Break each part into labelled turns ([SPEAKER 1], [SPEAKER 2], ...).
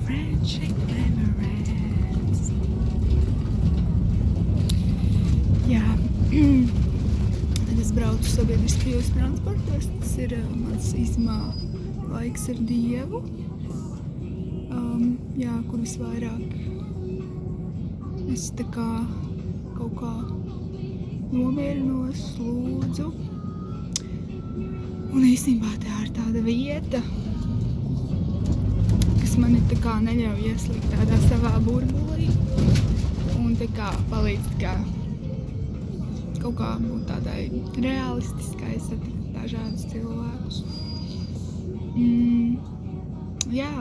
[SPEAKER 1] friendship never ends. Jā, tad es braucu sabiedriskajos transportos, tas ir mans īstumā laiks ar Dievu, kur visvairāk es tā kā kaut kā nomierinos, lūdzu. Un īstenībā tā ir tāda vieta, kas man tā kā neļauj ieslīgt tādā savā burbulī un tā kā palīdz tā kā kaut kā būt tādai realistiskai, satikt dažādus cilvēkus. Jā.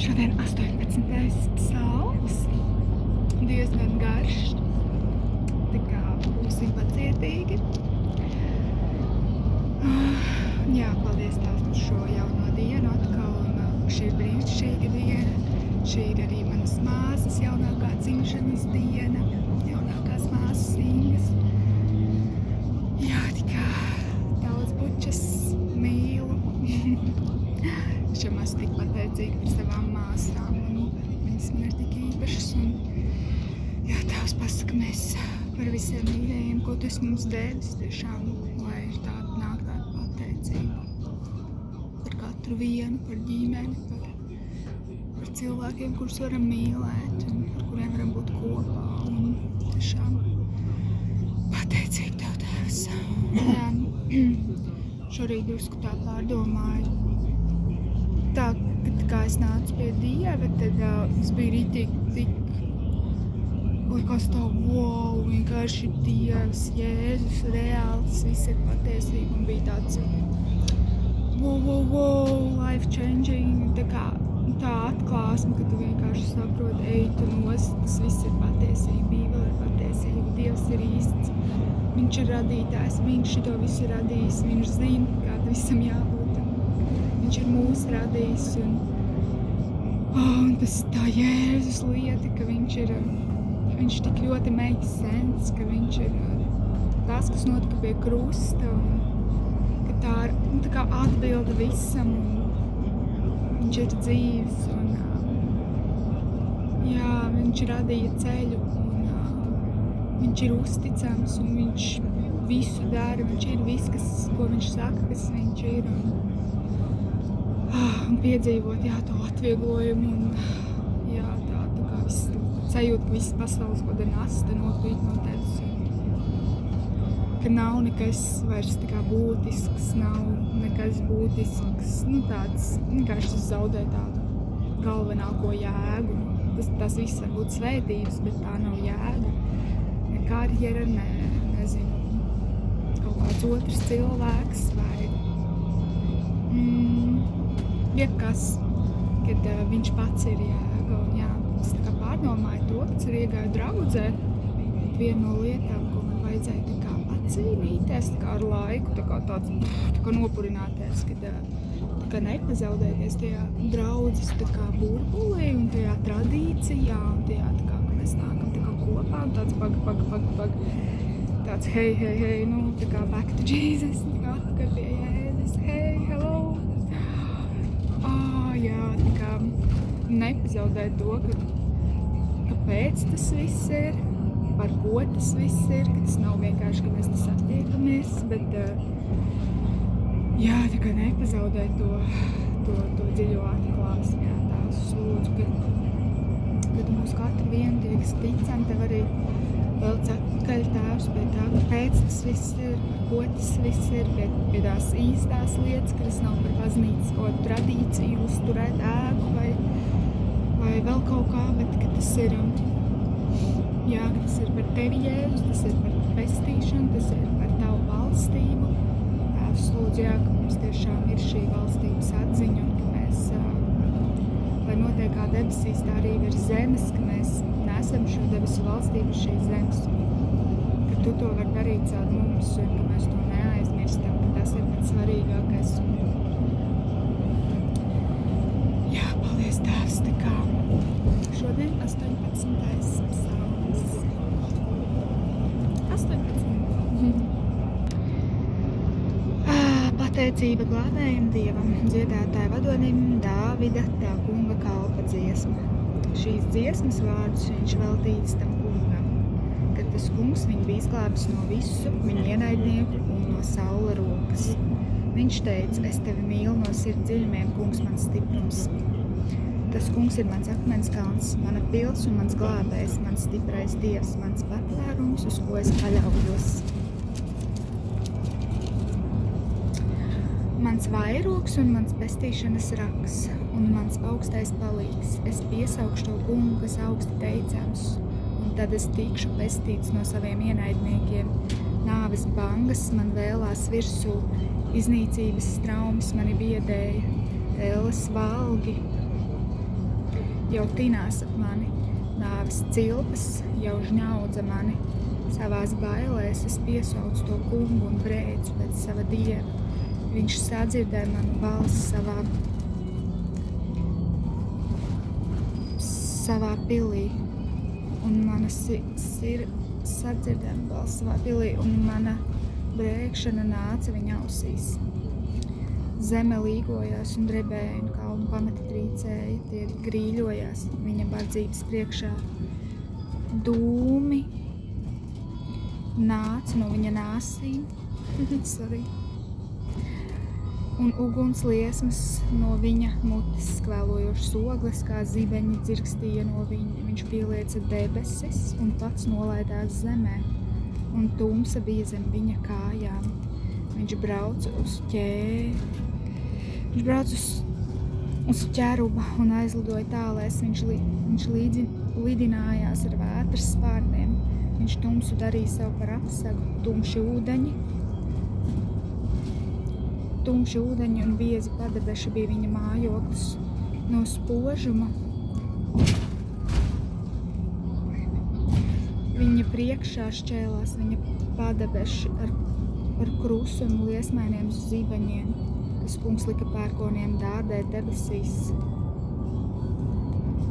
[SPEAKER 1] Šodien 18. psalms, diezgan garš, tā kā būsim pacietīgi. Jā, paldies tās par šo jauno dienu atkal, un šī ir brīnišķīga diena. Šī ir arī manas māsas jaunākā dzimšanas diena, jaunākās māsas Ingas. Jā, tikā daudz bučas mīlu. Šam esmu tik pateicīga par savām māsām, un viņas man ir tik īpašas, un jā, Tēvs pasaka, mēs par visiem mīļajiem, ko Tu esi mums devis, tiešām, lai ir tāda nāk tāda pateicība par katru vienu, par ģimeni, par cilvēkiem, kurus varam mīlēt, un par kuriem varam būt kopā, un tiešām pateicība Tev, Tēvs. Jā, šorīt drusku tā pārdomāju. Tā, kad kā es nācu pie Dieva, tad es biju rītīgi tik, likās tā, wow, vienkārši Dievs, Jēzus, reāls, viss ir patiesība, un bija tāds, wow, life changing, tā atklāsme, ka tu vienkārši saproti, ej, tu nost, tas viss ir patiesība, Bībele ir patiesība, Dievs ir īsts, Viņš ir radītājs, Viņš šito visu ir radījis, Viņš zina, kā visam jābūt. Viņš ir mūs radījis, un tas tā Jēzus lieta, ka viņš tik ļoti makes sense, ka viņš ir tas, kas notika pie krusta, un ka tā ir tā kā atbilde visam, un viņš ir dzīves, un jā, viņš radīja ceļu, un viņš ir uzticams, un viņš visu dara, viņš ir viss, ko viņš saka, kas viņš ir, un piedzīvot, jā, to atvieglojumu, un jā, tā kā viss sajūt, ka viss pasaules kaut kāda nasta nokrīt no tevis, ka nav nekas vairs tā kā būtisks, nav nekas būtisks, tāds vienkārši zaudē tādu galvenāko jēgu. Tas viss var būt svētības, bet tā nav jēga. Ne karjera, nezinu, kaut kāds otrs cilvēks vai jebkas, kad viņš pats ir jēga, un jā, es tā kā pārdomāju to, kad es iegāju draudzē, bet viena no lietām, ko man vajadzēja tā kā atcīnīties, tā kā ar laiku, tā kā nopurināties, kad tā kā nepazaudēties tajā draudzes tā kā burbulī un tajā tradīcijā, un tajā tā kā, ka mēs nākam tā kā kopā, un tāds pag, tāds hei, tā kā back to Jesus, tā kā atpakaļ pie Jēzus, hei, hello. Jā, tā kā nepazaudēt to, kāpēc tas viss ir, par ko tas viss ir, ka tas nav vienkārši, ka mēs tas attiekamies, bet jā, tā kā nepazaudēt to dziļo atklāsmi, jā, tās lūdzu, kad mūs katru vienu tieks ticam, tev arī velc atpakaļ Tēvs pie tā, kāpēc tas viss ir, ko tas viss ir, pie tās īstās lietas, ka tas nav par baznīcas kaut kādu tradīciju, uzturēt ēku vai vēl kaut kā, bet ka tas ir, jā, ka tas ir par tevi, Jēzus, tas ir par pestīšanu, tas ir par tavu valstību. Tēvs lūdzu, jā, ka mums tiešām ir šī valstības atziņa un ka mēs, lai notiek kā debesīs, tā arī virs zemes, ka mēs nesam šo debesu valstību šīs zemes, ka tu to vari darīt caur mums un ka mēs to neaizmirstam, ka tas ir pats svarīgākais. Šodien 18. psalms. 18. Pateicība glābējam Dievam, dziedātāja vadonim Dāvida, tā kunga kalpa dziesma. Šīs dziesmas vārdus viņš veltīts tam kungam, kad tas kungs viņu bija izglābis no visu viņa ienaidnieku un no saula rokas. Viņš teica, es tevi mīlu no sirds dziļumiem, kungs mans stiprums. Tas kungs ir mans akmenskalns, mana pils un mans glābējs, mans stiprais Dievs, mans patvērums, uz ko es paļaujos. Mans vairogs un mans pestīšanas raks, un mans augstais palīgs. Es piesaukšu to kungu, kas augsti teicams, un tad es tikšu pestīts no saviem ienaidniekiem. Nāves bangas man vēlās virsū, iznīcības straumes mani biedēja, ēles valgi jau tinās ap mani, nāves cilpas jau žņaudza mani. Savās bailēs es piesaucu to kungu un brēcu pēc sava Dieva. Viņš sadzirdēja manu balsi savā pilī, un mana sadzirdēja balsi savā pilī, un mana brēkšana nāca viņa ausīs. Zeme līgojās un drebēja, un kalnu pamati trīcēja, tie grīļojās viņa bardzības priekšā. Dūmi nāca no viņa nāsīm, un uguns liesmas no viņa mutes, skvēlojošas ogles, kā zibeņi dzirkstīja no viņa. Viņš pielieca debesis un pats nolaidās zemē, un tumsa bija zem viņa kājām. Viņš brauca uz ķeruba un aizlidoja tālēs. Viņš lidinājās ar vētras spārniem. Viņš tumsu darīja sev par apsagu, Tumši ūdeņi un biezi padebeši bija viņa mājoklis. No spožuma viņa priekšā šķēlās viņa padebeši ar krusu un liesmainiem zibeņiem, kas kungs lika pērkoniem dārdēt debesīs.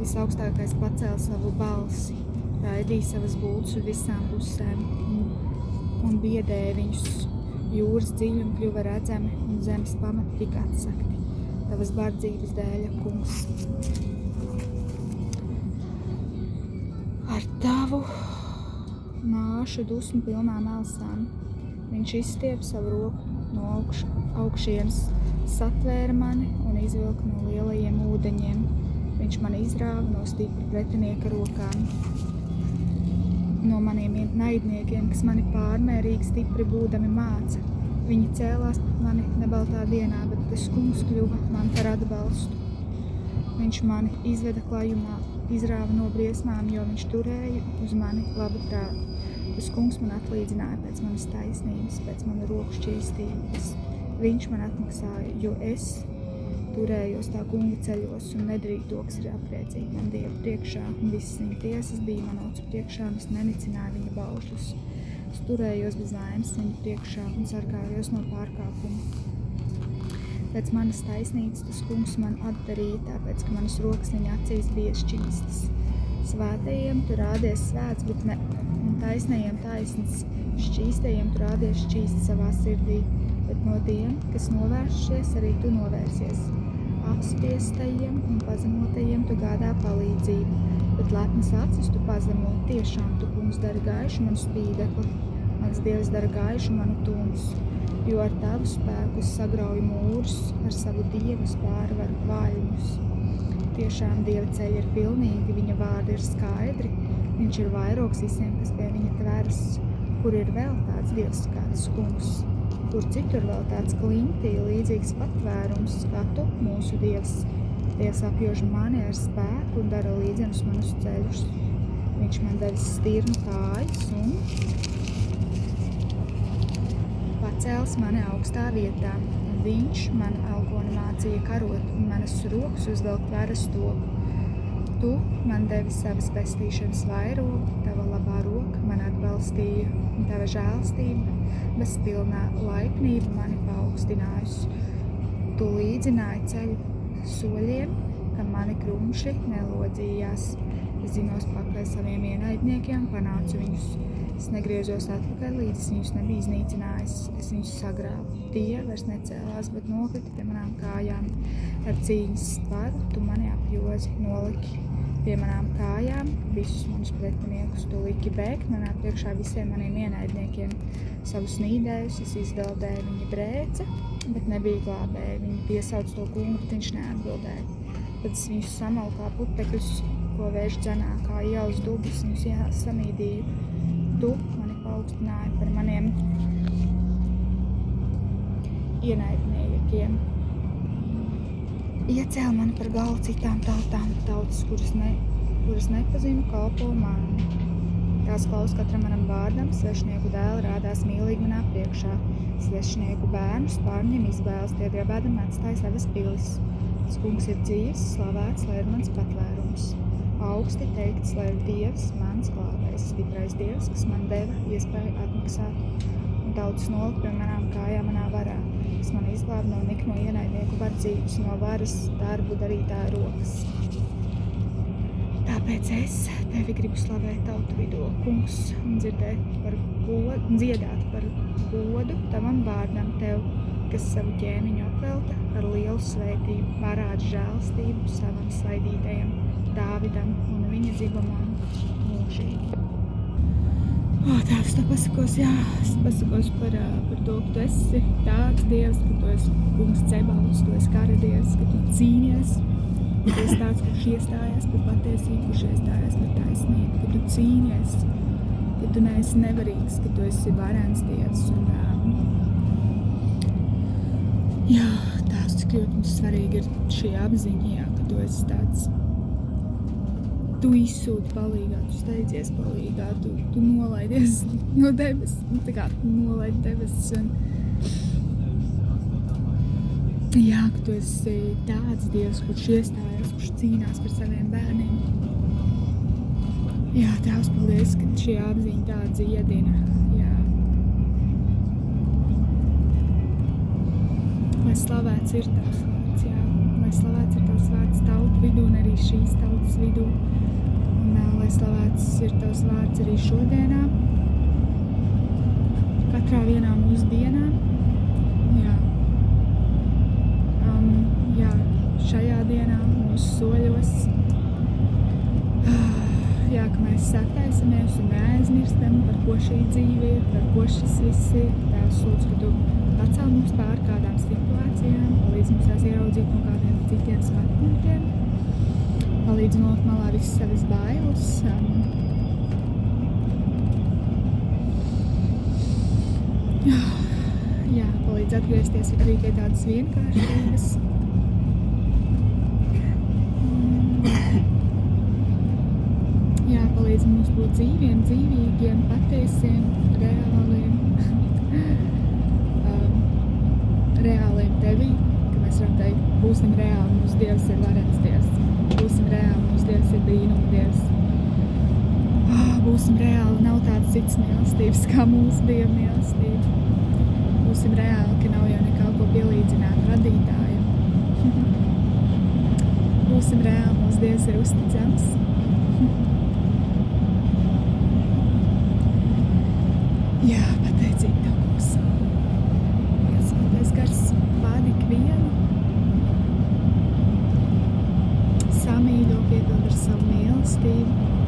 [SPEAKER 1] Visaugstākais pacēla savu balsi, raidīja savas bultas uz visām pusēm un biedēja viņus. Jūras dziļumi kļuva redzami un zemes pamati tika atsakti. Tavas bardzības dēļ, kungs. Ar tavu nāšu dusmu pilnām elsām. Viņš izstiep savu roku no augšienes, satvēra mani un izvilka no lielajiem ūdeņiem. Viņš mani izrāva no stipra pretinieka rokām. No maniem naidniekiem, kas mani pārmērīgi stipri būdami māca. Viņi cēlās pret mani nebaltā dienā, bet tas kungs kļuva man par atbalstu. Viņš mani izveda klajumā, izrāva no briesmām, jo viņš turēja uz mani labu prātu. Tas kungs man atlīdzināja pēc manas taisnības, pēc mana roku šķīstības. Viņš man atmaksāja, jo es turējos tā kunga ceļos un nedrīk to, kas ir apriecīgi man Dieva priekšā, un visas viņa tiesas bija man acu priekšā, un es nenicināju viņa baušļus. Es turējos bez vainas viņa priekšā un sargājos no pārkāpuma. Pēc manas taisnības tas kungs man atdarīja, tāpēc, ka manas rokas viņa acīs bija šķīstas. Svētajiem tu rādies svēts, bet ne, un taisnajiem taisns, šķīstajiem tu rādies šķīsti savā sirdī, bet no tiem, kas novēršies, arī tu novērsies. Apspiestajiem un pazemotajiem tu gādā palīdzību, bet lepnas acis tu pazemo. Tiešām tu, kungs, dari gaišu manu spīdekli, mans Dievs dara gaišu manu tumsu, jo ar tavu spēku es sagrauju mūrus, ar savu Dievu pārvaru vaļņus. Tiešām Dieva ceļi ir pilnīgi, viņa vārdi ir skaidri, viņš ir vairogs visiem, kas pie viņa tveras. Kur ir vēl tāds Dievs kā tas kungs? Kur citur vēl tāds klintī līdzīgs patvērums, kā tu, mūsu Dievs. Dievs apjož mani ar spēku un dara līdzenus manus ceļus. Viņš man devis stirnu kājas un pacēls mani augstā vietā. Un viņš man algoni mācīja karot un manas rokas uzvelk varas toku. Tu man devi savas pestīšanas vairogu, tava labā roka man atbalstīja, un tava žēlstība bezpilnā laipnība mani paaugstinājusi. Tu līdzināji ceļu soļiem, kam mani krumši nelodzījās. Es dzinos pakaļ saviem ienaidniekiem, panācu viņus. Es negriezos atpakaļ, līdz es viņus nebiju iznīcinājis. Es viņus sagrāvu. Tie vairs necēlās, bet nokrita pie manām kājām. Ar cīņas stvaru tu mani apjozi, noliki pie manām kājām. Visus manus pretiniekus tu liki bēgt manā priekšā visiem maniem ienaidniekiem. Savus nīdējus es izdeldēju, viņa brēca, bet nebija glābēja. Viņa piesauc to kungu, bet viņš neatbildēja. Tad es viņus samalu kā putekļus, ko vērš dzenā, kā ielas dubļus, viņus samīdīju. Tu mani paaugstināji par maniem ienaidniekiem. Iecēl mani par galvu citām tautām, tautas, kuras nepazinu, kalpo man. Tās klaus katram manam vārdam, svešnieku dēli rādās mīlīgi manā priekšā. Svešnieku bērnus pārņem izbēles, tie grabēdam atstāja savas pilis. Tas kungs ir dzīvs, slavēts, lai ir mans patvērums. Augsti teikts, lai ir Dievs, mans glābējs, stiprais Dievs, kas man deva iespēju atmaksāt. Un tautas nolika pie manām kājām manā varā, kas man izglāb no nikno ienaidnieku vardzības, no varas darbu darītāja rokas. Tāpēc es tevi gribu slavēt tautu vidū, kungs, un dziedāt par godu tavam vārdam tev, kas savu ķēniņu apvelta ar lielu svētību, parāda žēlastību savam svaidītajam Dāvidam un viņa dzimumam mūžīgi. Tēvs, tev pasakos, es pasakos par to, ka tu esi tāds Dievs, ka tu esi kungs Cebauts, tu esi kara Dievs, ka tu cīnies, ka tu esi tāds, kurš iestājās par patiesību, kurš iestājās par taisnību, ka tu cīnies, ka tu neesi nevarīgs, ka tu esi varens Dievs. Tēvs, cik ļoti mums svarīgi ir šī apziņa, ka tu esi tāds. Tu izsūti palīgā, tu steidzies palīgā, tu nolaidies no debes, tā kā nolaidi debesis. Ka tu esi tāds Dievs, kurš iestājas, kurš cīnās par saviem bērniem. Tēvs, paldies, ka šī apziņa tā dziedina. Lai slavēts ir tavs vārds, lai slavēts ir tavs vārds tautu vidū un arī šīs tautas vidū. Un lai slavēts ir tavs vārds arī šodienā, katrā vienā mūsu dienā. Šajā dienā mūsu soļos, ka mēs sataisamies un neaizmirstam, par ko šī dzīve ir, par ko šis viss ir. Tēvs, lūdzu, ka tu pacēl mums pār kādām situācijām, palīdz mums tās ieraudzīt no kādiem citiem skatpunktiem, palīdz nolikt malā visas savas bailes. Palīdz atgriezties arī pie tādas vienkāršības. Palīdz mums būt dzīviem, dzīvīgiem, patiesiem, reāliem, reāliem tevī, ka mēs varam teikt, būsim reāli, mūsu Dievs ir varens Dievs, būsim reāli, mūsu Dievs ir brīnuma Dievs, būsim reāli, nav tāds cits mīlestības kā mūsu Dieva mīlestība, būsim reāli, ka nav jau nekā ko pielīdzināt radītājam, būsim reāli, mūsu Dievs ir uzticams. Pateicīgi Tev, kungs. Svētais gars vādi ikvienu. Samīļo, piedod ar savu mīlestību.